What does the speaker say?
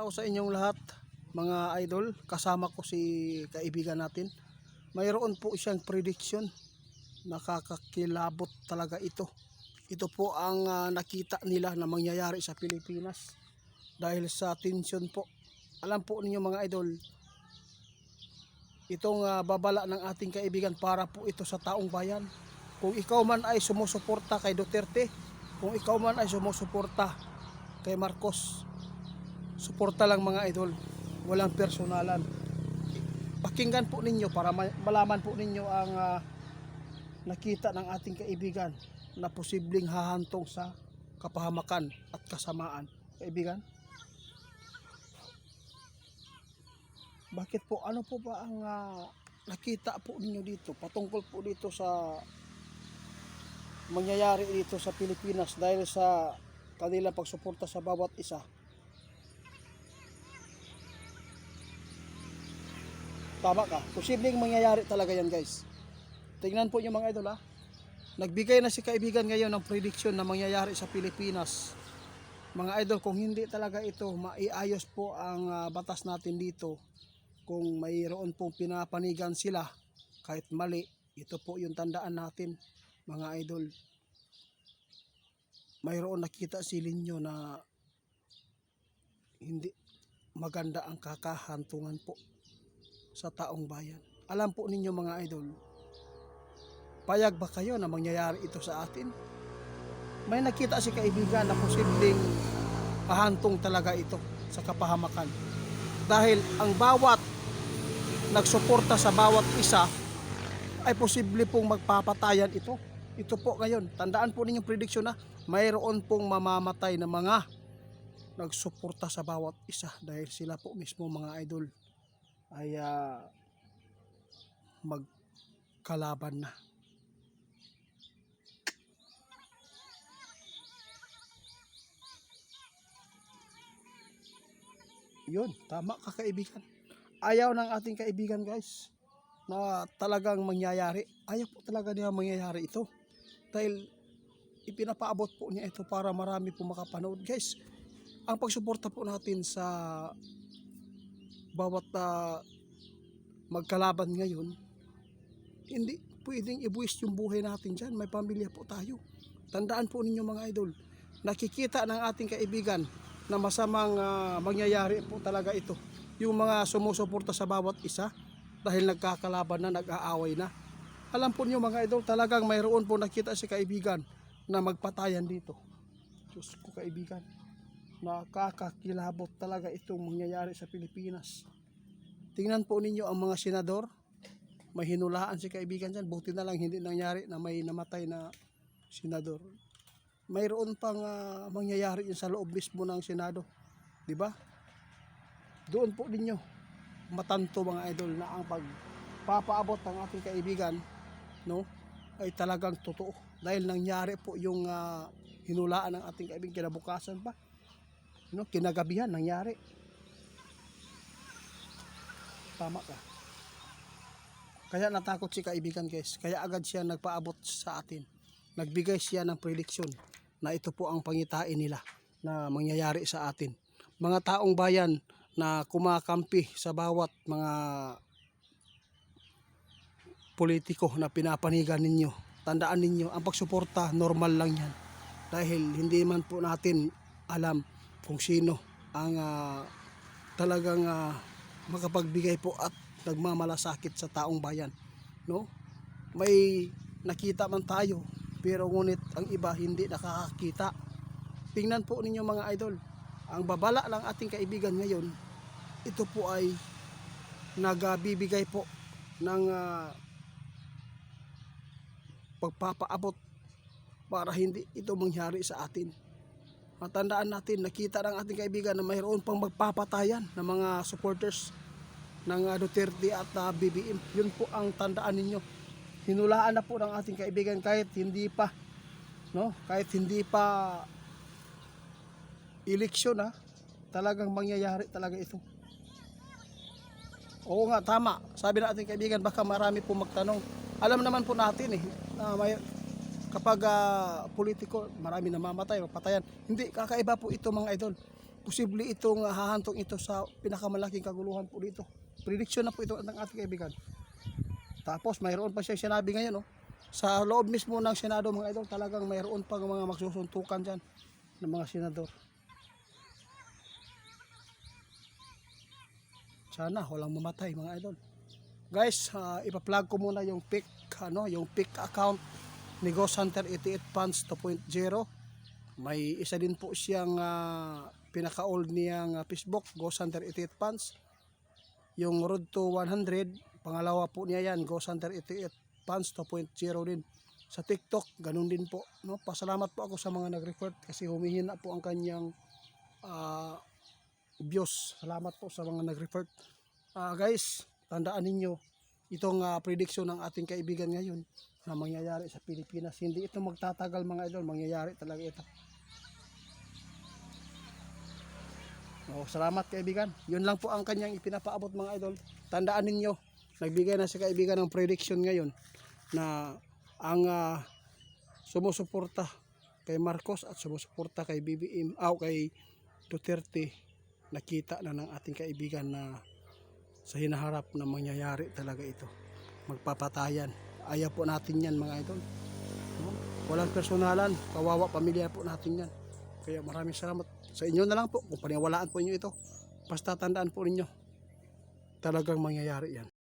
Araw sa inyong lahat mga idol, kasama ko si kaibigan natin. Mayroon po siyang prediction, nakakakilabot talaga ito. Ito po ang nakita nila na mangyayari sa Pilipinas dahil sa tension po. Alam po ninyo mga idol, itong babala ng ating kaibigan para po ito sa taong bayan. Kung ikaw man ay sumusuporta kay Duterte, kung ikaw man ay sumusuporta kay Marcos, suporta lang mga idol, walang personalan. Pakinggan po ninyo para malaman po ninyo ang nakita ng ating kaibigan na posibleng hahantong sa kapahamakan at kasamaan. Kaibigan, bakit po, ano po ba ang nakita po ninyo dito patungkol po dito sa mangyayari dito sa Pilipinas dahil sa kanilang pagsuporta sa bawat isa? Tama ka, posibleng mangyayari talaga yan guys. Tingnan po nyo mga idol ha. Nagbigay na si kaibigan ngayon ng prediction na mangyayari sa Pilipinas. Mga idol, kung hindi talaga ito maiayos po ang batas natin dito, kung mayroon pong pinapanigan sila kahit mali, ito po yung tandaan natin mga idol. Mayroon nakita si Linyo na hindi maganda ang kakahantungan po sa taong bayan. Alam po ninyo mga idol, payag ba kayo na mangyayari ito sa atin? May nakita si kaibigan na posibleng pahantong talaga ito sa kapahamakan. Dahil ang bawat nagsuporta sa bawat isa ay posible pong magpapatayan ito. Ito po ngayon, tandaan po ninyo prediction na mayroon pong mamamatay na mga nagsuporta sa bawat isa dahil sila po mismo mga idol ay magkalaban na. Yun, tama ka kaibigan. Ayaw ng ating kaibigan guys na talagang mangyayari. Ayaw po talaga niya mangyayari ito. Dahil ipinapaabot po niya ito para marami po makapanood guys. Ang pagsuporta po natin sa bawat magkalaban ngayon, hindi pwedeng ibuwis yung buhay natin dyan. May pamilya po tayo. Tandaan po ninyo mga idol, nakikita ng ating kaibigan na masamang mangyayari po talaga ito. Yung mga sumusuporta sa bawat isa dahil nagkakalaban na, nag-aaway na. Alam po niyo mga idol, talagang mayroon po nakita si kaibigan na magpatayan dito. Diyos ko kaibigan, nakakakilabot talaga itong mangyayari sa Pilipinas. Tingnan po ninyo ang mga senador, may hinulaan si kaibigan dyan. Buti na lang hindi nangyari na may namatay na senador. Mayroon pang mangyayari yun sa loob mismo ng Senado, di ba? Doon po ninyo matanto mga idol na ang pagpapaabot ng ating kaibigan, no, ay talagang totoo. Dahil nangyari po yung hinulaan ng ating kaibigan kinabukasan pa, no, kinagabihan nangyari. Tama ka. Kaya natakot si kaibigan guys. Kaya agad siya nagpaabot sa atin. Nagbigay siya ng prediction na ito po ang pangitain nila na mangyayari sa atin. Mga taong bayan na kumakampi sa bawat mga politiko na pinapanigan ninyo, tandaan ninyo, ang pagsuporta normal lang yan. Dahil hindi man po natin alam kung sino ang talagang makapagbigay po at nagmamalasakit sa taong bayan, no? May nakita man tayo pero ngunit ang iba hindi nakakakita. Tingnan po ninyo mga idol, ang babala ng ating kaibigan ngayon, ito po ay nagbibigay po ng pagpapaabot para hindi ito mangyari sa atin. Matandaan natin, nakita ng ating kaibigan na mayroon pang magpapatayan ng mga supporters ng Duterte at BBM. Yun po ang tandaan ninyo. Hinulaan na po ng ating kaibigan kahit hindi pa, no, kahit hindi pa eleksyon talagang mangyayari talaga ito. Oo nga, tama. Sabi ng ating kaibigan, baka marami po magtanong. Alam naman po natin kapag politiko, marami namamatay, mapatayan. Hindi, kakaiba po ito mga idol. posible itong hahantong ito sa pinakamalaking kaguluhan po dito. Prediction na po ito ng ating kaibigan. Tapos mayroon pa siya sinabi ngayon, sa loob mismo ng Senado mga idol, talagang mayroon pang mga magsusuntukan dyan ng mga senador. Sana walang mamatay mga idol. Guys, ipa-plug ko muna yung yung pick account ni Ghost Hunter 88 Funds 2.0. May isa din po siyang pinaka-old niyang Facebook, Ghost Hunter 88 Funds. Yung Road to 100, pangalawa po niya yan, Ghost Hunter 88 Funds 2.0 din. Sa TikTok, ganun din po. No? Pasalamat po ako sa mga nag-refer kasi humihina po ang kanyang views. Salamat po sa mga nag-refer. Guys, tandaan ninyo, itong prediction ng ating kaibigan ngayon na mangyayari sa Pilipinas, hindi ito magtatagal mga idol, mangyayari talaga ito. Salamat kaibigan. Yun lang po ang kanyang ipinapaabot mga idol. Tandaan ninyo, nagbigay na si kaibigan ng prediction ngayon na ang sumusuporta kay Marcos at sumusuporta kay BBM kay Duterte, nakita na ng ating kaibigan na sa hinaharap na mangyayari talaga ito. Magpapatayan. Ayaw po natin yan mga idol. Walang personalan, kawawa pamilya po natin yan. Kaya maraming salamat sa inyo na lang po kung paniwalaan po inyo ito. Basta tandaan po ninyo, talagang mangyayari yan.